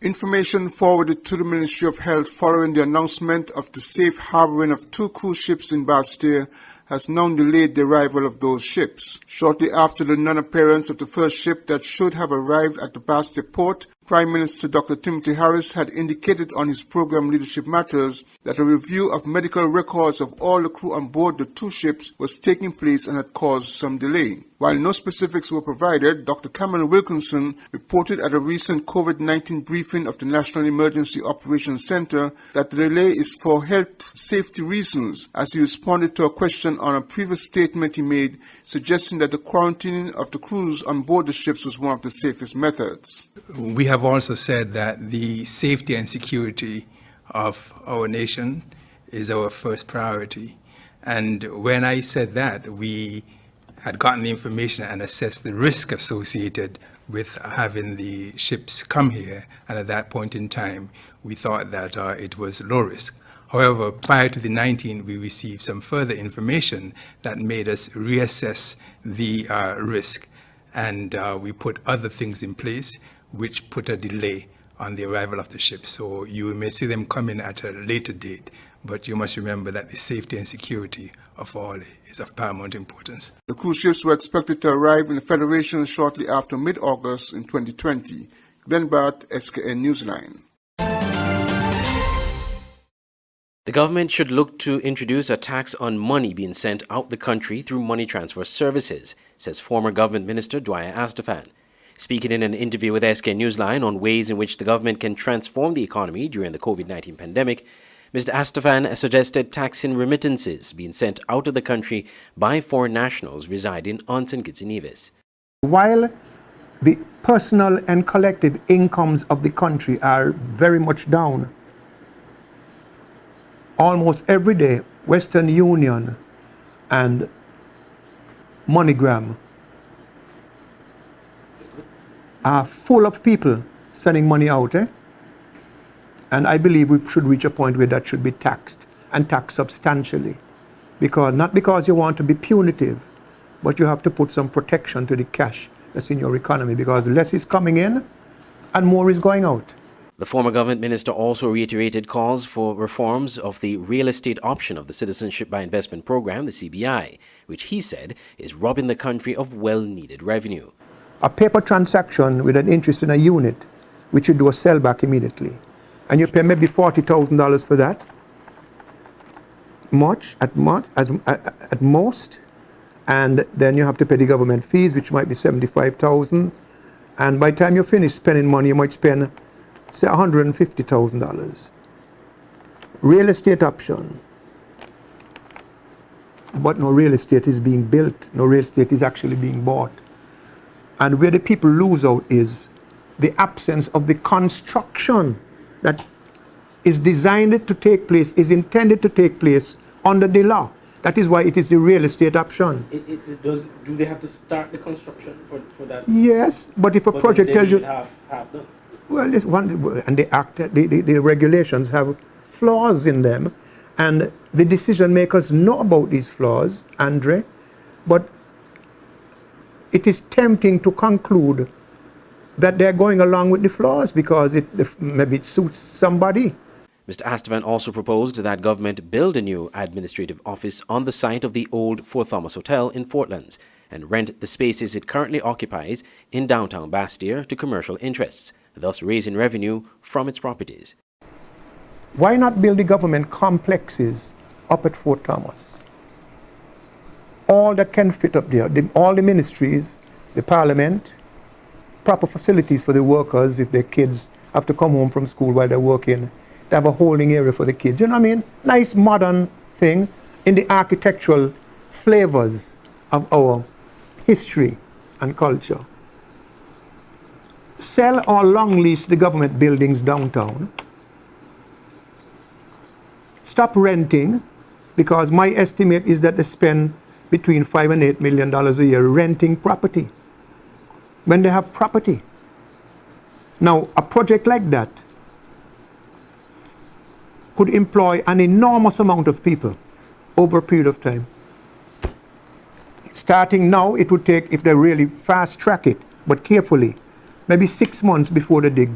Information forwarded to the Ministry of Health following the announcement of the safe harboring of 2 cruise ships in Bastia has now delayed the arrival of those ships. Shortly after the non-appearance of the first ship that should have arrived at the Bastia port, Prime Minister Dr. Timothy Harris had indicated on his program Leadership Matters that a review of medical records of all the crew on board the 2 ships was taking place and had caused some delay. While no specifics were provided, Dr. Cameron Wilkinson reported at a recent COVID-19 briefing of the National Emergency Operations Center that the delay is for health safety reasons, as he responded to a question on a previous statement he made, suggesting that the quarantining of the crews on board the ships was one of the safest methods. We have also said that the safety and security of our nation is our first priority. And when I said that, we had gotten the information and assessed the risk associated with having the ships come here. And at that point in time, we thought that it was low risk. However, prior to the 19th, we received some further information that made us reassess the risk. And we put other things in place, which put a delay on the arrival of the ships. So you may see them come in at a later date, but you must remember that the safety and security of all is of paramount importance. The cruise ships were expected to arrive in the Federation shortly after mid-August in 2020. Glenn Barth, SKN Newsline. The government should look to introduce a tax on money being sent out the country through money transfer services, says former Government Minister Dwyer Astafan. Speaking in an interview with SKN Newsline on ways in which the government can transform the economy during the COVID-19 pandemic, Mr. Astafan suggested taxing remittances being sent out of the country by foreign nationals residing on St. Kitts and Nevis. While the personal and collective incomes of the country are very much down, almost every day Western Union and MoneyGram are full of people sending money out, And I believe we should reach a point where that should be taxed, and taxed substantially. Not because you want to be punitive, but you have to put some protection to the cash that's in your economy, because less is coming in and more is going out. The former government minister also reiterated calls for reforms of the real estate option of the Citizenship by Investment Program, the CBI, which he said is robbing the country of well-needed revenue. A paper transaction with an interest in a unit, which you do a sell back immediately, and you pay maybe $40,000 for that, at most, and then you have to pay the government fees, which might be $75,000, and by the time you finish spending money, you might spend, say, $150,000. Real estate option, but no real estate is being built, no real estate is actually being bought. And where the people lose out is the absence of the construction that is designed to take place, is intended to take place under the law. That is why it is the real estate option. Do they have to start the construction for that? Yes, but if a project tells you... Half done. Well, and the regulations have flaws in them, and the decision makers know about these flaws, Andre, but it is tempting to conclude that they're going along with the flaws because maybe it suits somebody. Mr. Astafan also proposed that government build a new administrative office on the site of the old Fort Thomas Hotel in Fortlands and rent the spaces it currently occupies in downtown Bastia to commercial interests, thus raising revenue from its properties. Why not build the government complexes up at Fort Thomas? All that can fit up there, all the ministries, the parliament, proper facilities for the workers if their kids have to come home from school while they're working, to have a holding area for the kids. You know what I mean? Nice modern thing in the architectural flavors of our history and culture. Sell or long lease the government buildings downtown. Stop renting, because my estimate is that they spend between $5 and $8 million a year renting property when they have property. Now, a project like that could employ an enormous amount of people over a period of time. Starting now, it would take, if they really fast track it, but carefully, maybe 6 months before they dig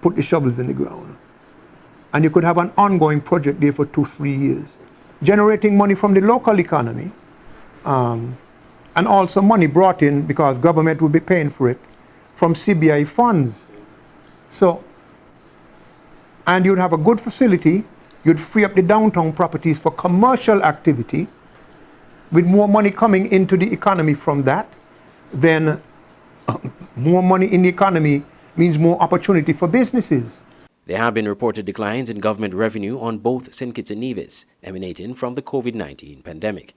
put the shovels in the ground. And you could have an ongoing project there for 2-3 years, generating money from the local economy, and also money brought in because government would be paying for it from CBI funds. So, and you'd have a good facility, you'd free up the downtown properties for commercial activity, with more money coming into the economy from that. Then more money in the economy means more opportunity for businesses. There have been reported declines in government revenue on both St. Kitts and Nevis, emanating from the COVID-19 pandemic.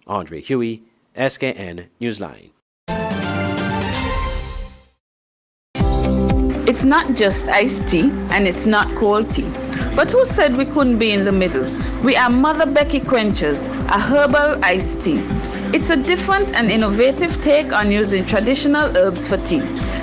Andre Huey, SKN Newsline. It's not just iced tea and it's not cold tea. But who said we couldn't be in the middle? We are Mother Becky Quenchers, a herbal iced tea. It's a different and innovative take on using traditional herbs for tea.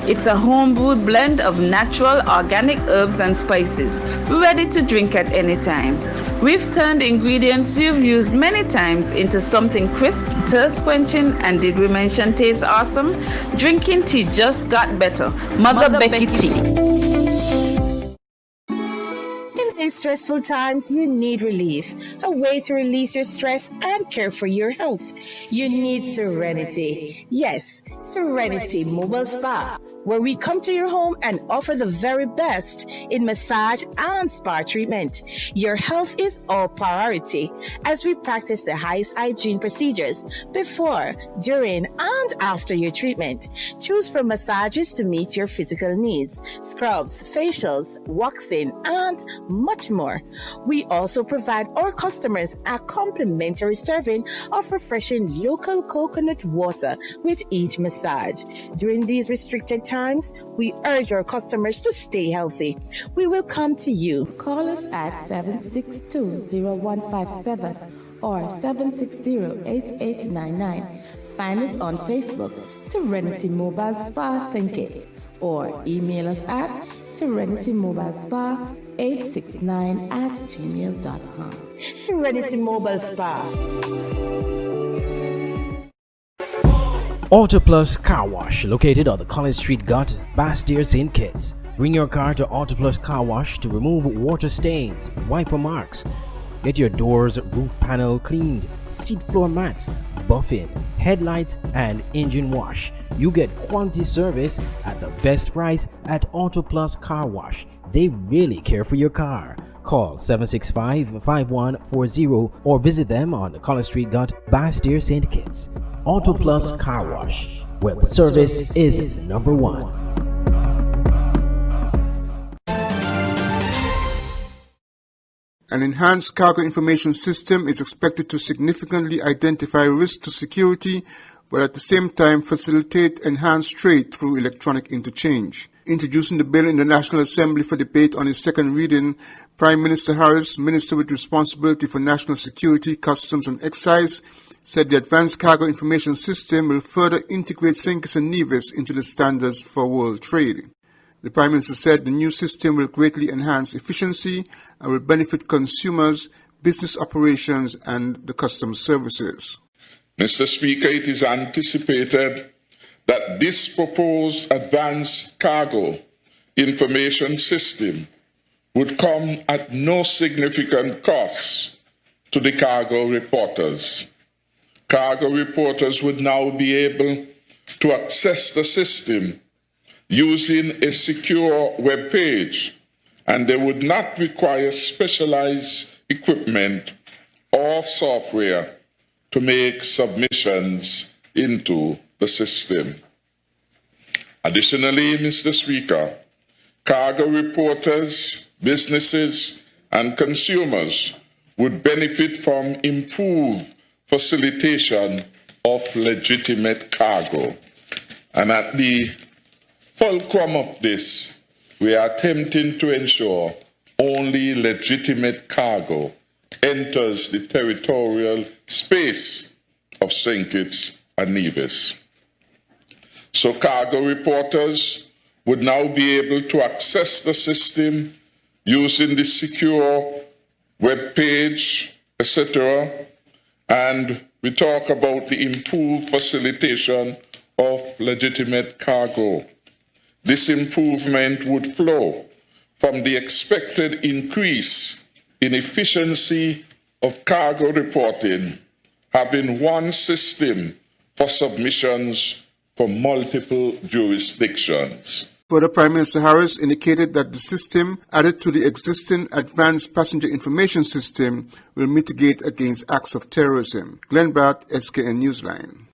It's a home-brewed blend of natural, organic herbs and spices, ready to drink at any time. We've turned ingredients you've used many times into something crisp, thirst-quenching, and did we mention taste awesome? Drinking tea just got better. Mother Becky Tea. In stressful times, you need relief, a way to release your stress and care for your health. You need Serenity. Yes, Serenity Mobile Spa, where we come to your home and offer the very best in massage and spa treatment. Your health is our priority as we practice the highest hygiene procedures before, during, and after your treatment. Choose from massages to meet your physical needs, scrubs, facials, waxing, and much more. We also provide our customers a complimentary serving of refreshing local coconut water with each massage. During these restricted times, we urge our customers to stay healthy. We will come to you. Call us at 762-0157 or 760-8899. Find us on Facebook, Serenity Mobile Spa St. Kitts, or email us at serenitymobilespa869@gmail.com. Serenity Mobile Spa. Auto Plus Car Wash, located on the College Street Gut, Bastille, St. Kitts. Bring your car to Auto Plus Car Wash to remove water stains, wiper marks. Get your doors, roof panel cleaned, seat floor mats, buffing, headlights, and engine wash. You get quality service at the best price at Auto Plus Car Wash. They really care for your car. Call 765-5140 or visit them on the College Street Gut, Bastille, St. Kitts. Auto Plus Car Wash, where the service is number one. An enhanced cargo information system is expected to significantly identify risks to security, but at the same time facilitate enhanced trade through electronic interchange. Introducing the bill in the National Assembly for debate on its second reading, Prime Minister Harris, Minister with responsibility for national security, customs and excise, said the advanced cargo information system will further integrate St. Kitts and Nevis into the standards for world trade. The Prime Minister said the new system will greatly enhance efficiency and will benefit consumers, business operations, and the customs services. Mr. Speaker, it is anticipated that this proposed advanced cargo information system would come at no significant cost to the cargo reporters. Cargo reporters would now be able to access the system using a secure web page, and they would not require specialized equipment or software to make submissions into the system. Additionally, Mr. Speaker, cargo reporters, businesses, and consumers would benefit from improved facilitation of legitimate cargo. And at the fulcrum of this, we are attempting to ensure only legitimate cargo enters the territorial space of St. Kitts and Nevis. So cargo reporters would now be able to access the system using the secure web page, etc. And we talk about the improved facilitation of legitimate cargo. This improvement would flow from the expected increase in efficiency of cargo reporting, having one system for submissions from multiple jurisdictions. Further, Prime Minister Harris indicated that the system added to the existing Advanced Passenger Information System will mitigate against acts of terrorism. Glenn Barth, SKN Newsline.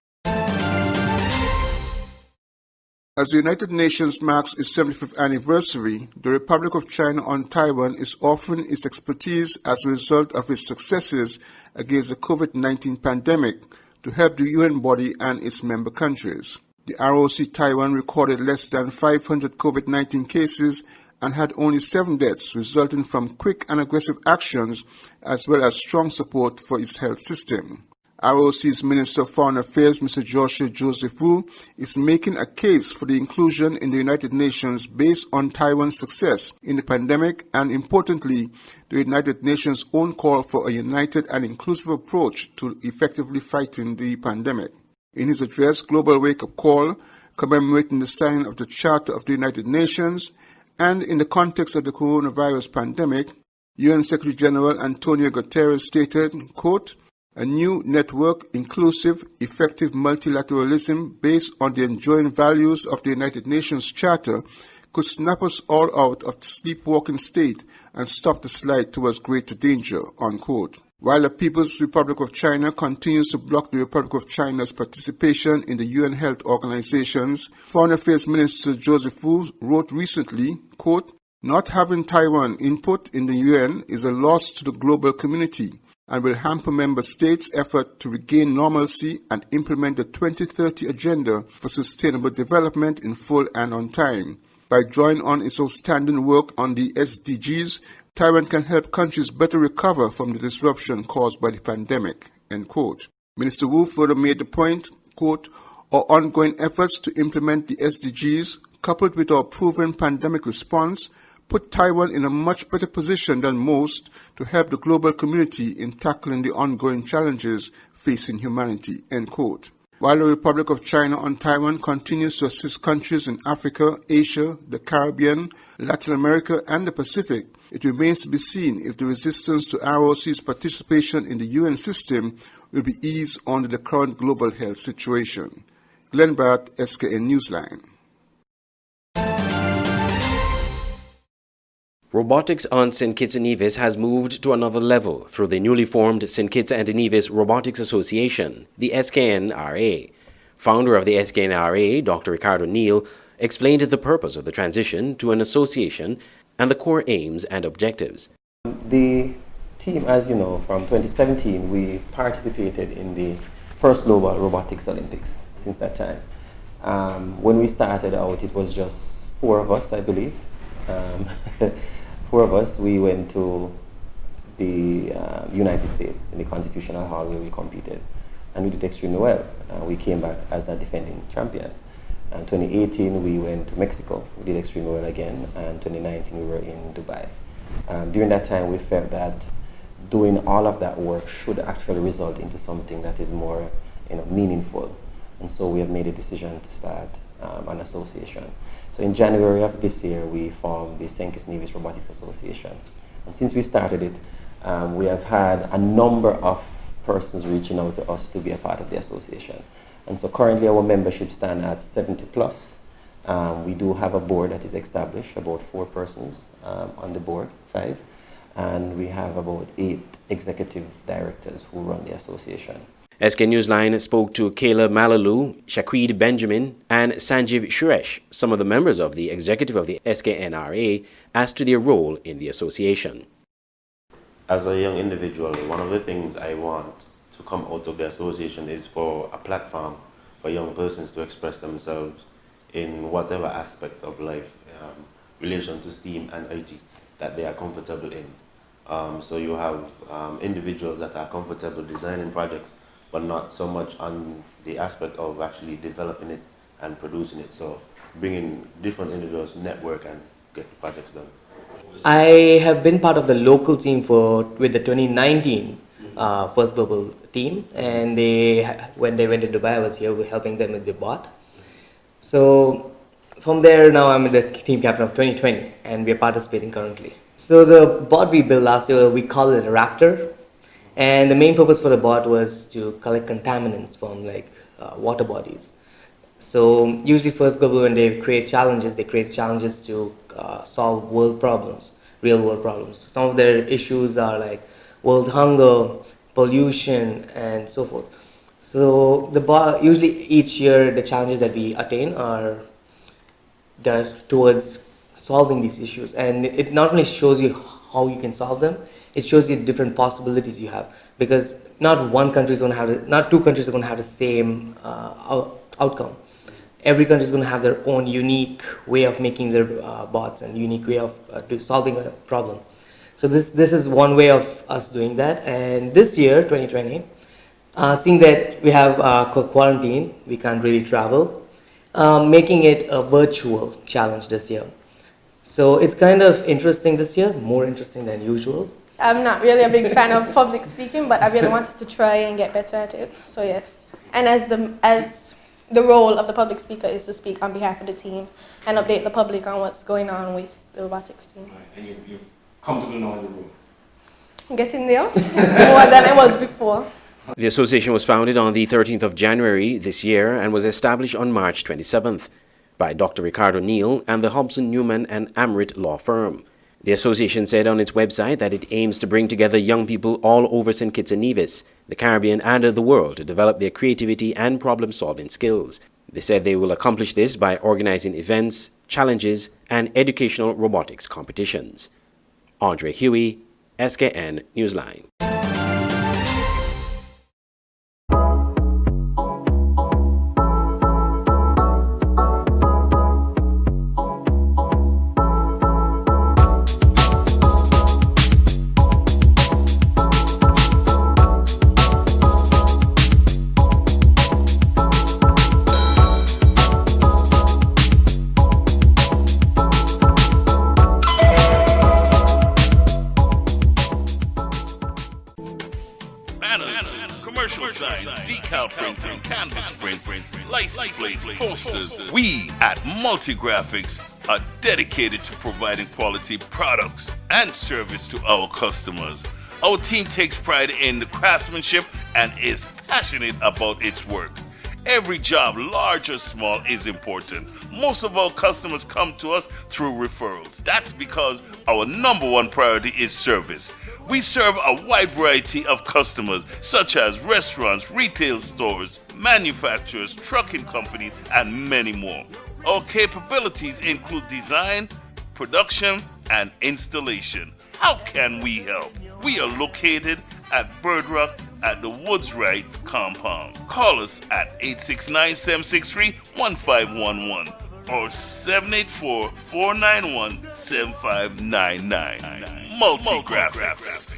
As the United Nations marks its 75th anniversary, the Republic of China on Taiwan is offering its expertise as a result of its successes against the COVID-19 pandemic to help the UN body and its member countries. The ROC Taiwan recorded less than 500 COVID-19 cases and had only 7 deaths, resulting from quick and aggressive actions as well as strong support for its health system. ROC's Minister of Foreign Affairs, Mr. Joshua Joseph Wu, is making a case for the inclusion in the United Nations based on Taiwan's success in the pandemic and, importantly, the United Nations' own call for a united and inclusive approach to effectively fighting the pandemic. In his address, Global Wake-Up Call, commemorating the signing of the Charter of the United Nations, and in the context of the coronavirus pandemic, UN Secretary General Antonio Guterres stated, quote, "A new network, inclusive, effective multilateralism based on the enduring values of the United Nations Charter could snap us all out of the sleepwalking state and stop the slide towards greater danger," unquote. While the People's Republic of China continues to block the Republic of China's participation in the UN health organizations, Foreign Affairs Minister Joseph Wu wrote recently, quote, "Not having Taiwan input in the UN is a loss to the global community and will hamper member states' effort to regain normalcy and implement the 2030 Agenda for Sustainable Development in full and on time. By drawing on its outstanding work on the SDGs, Taiwan can help countries better recover from the disruption caused by the pandemic," end quote. Minister Wu further made the point, quote, "Our ongoing efforts to implement the SDGs, coupled with our proven pandemic response, put Taiwan in a much better position than most to help the global community in tackling the ongoing challenges facing humanity," end quote. While the Republic of China on Taiwan continues to assist countries in Africa, Asia, the Caribbean, Latin America, and the Pacific, it remains to be seen if the resistance to ROC's participation in the UN system will be eased under the current global health situation. Glenn Barth, SKN Newsline. Robotics on St. Kitts and Nevis has moved to another level through the newly formed St. Kitts and Nevis Robotics Association, the SKNRA. Founder of the SKNRA, Dr. Ricardo Neal, explained the purpose of the transition to an association and the core aims and objectives. The team, as you know, from 2017, we participated in the first Global Robotics Olympics since that time. When we started out, it was just 4 of us, I believe. 4 of us, we went to the United States in the Constitutional Hall where we competed, and we did extremely well. We came back as a defending champion. In 2018, we went to Mexico. We did extremely well again, and 2019, we were in Dubai. During that time, we felt that doing all of that work should actually result into something that is more meaningful. And so we have made a decision to start an association. So in January of this year, we formed the St. Kitts and Nevis Robotics Association. And since we started it, we have had a number of persons reaching out to us to be a part of the association. And so currently our membership stands at 70 plus. We do have a board that is established, about 4 persons on the board, 5. And we have about 8 executive directors who run the association. SK Newsline spoke to Kayla Malalu, Shaquid Benjamin, and Sanjeev Suresh, some of the members of the executive of the SKNRA, as to their role in the association. As a young individual, one of the things I want to come out of the association is for a platform for young persons to express themselves in whatever aspect of life, relation to STEAM and IT, that they are comfortable in. So you have individuals that are comfortable designing projects, but not so much on the aspect of actually developing it and producing it. So bringing different individuals to network and get projects done. I have been part of the local team with the 2019 First Global team, and when they went to Dubai, I was here helping them with the bot. So From there, now I'm the team captain of 2020, and we are participating currently. So the bot we built last year, we call it a Raptor, and the main purpose for the bot was to collect contaminants from like water bodies. So usually First Global, when they create challenges to solve world problems, real world problems. Some of their issues are like world hunger, pollution, and so forth. So the bot, usually each year the challenges that we attain are towards solving these issues, and it not only shows you how you can solve them, it shows you different possibilities you have, because not two countries are going to have the same outcome. Every country is going to have their own unique way of making their bots and unique way of solving a problem. So this is one way of us doing that. And this year, 2020, seeing that we have quarantine, we can't really travel, making it a virtual challenge this year. So it's kind of interesting this year, more interesting than usual. I'm not really a big fan of public speaking, but I really wanted to try and get better at it. So yes, and as the role of the public speaker is to speak on behalf of the team and update the public on what's going on with the robotics team. And you've comfortable now in the room? I'm getting there, more than I was before. The association was founded on the 13th of January this year and was established on March 27th by Dr. Ricardo Neal and the Hobson, Newman and Amrit law firm. The association said on its website that it aims to bring together young people all over St. Kitts and Nevis, the Caribbean and the world to develop their creativity and problem-solving skills. They said they will accomplish this by organizing events, challenges and educational robotics competitions. Andre Huey, SKN Newsline. Commercial signs, decal printing, canvas prints, license plates, posters. We at Multigraphics are dedicated to providing quality products and service to our customers. Our team takes pride in the craftsmanship and is passionate about its work. Every job, large or small, is important. Most of our customers come to us through referrals. That's because our number one priority is service. We serve a wide variety of customers, such as restaurants, retail stores, manufacturers, trucking companies, and many more. Our capabilities include design, production, and installation. How can we help? We are located at Bird Rock at the Woods Right compound. Call us at 869-763-1511 or 784-491-7599. Multigraphics.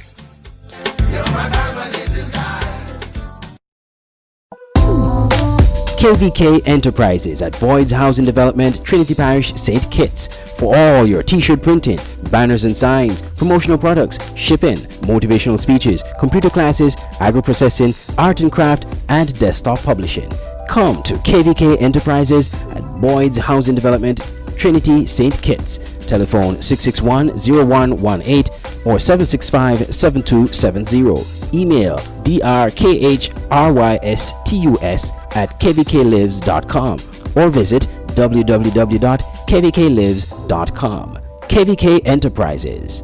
KVK Enterprises at Boyd's Housing Development, Trinity Parish, St. Kitts. For all your t-shirt printing, banners and signs, promotional products, shipping, motivational speeches, computer classes, agro-processing, art and craft, and desktop publishing. Come to KVK Enterprises at Boyd's Housing Development, Trinity, St. Kitts. Telephone 661-0118 or 765-7270. Email drkhrystus@kvklives.com or visit www.kvklives.com. KVK Enterprises.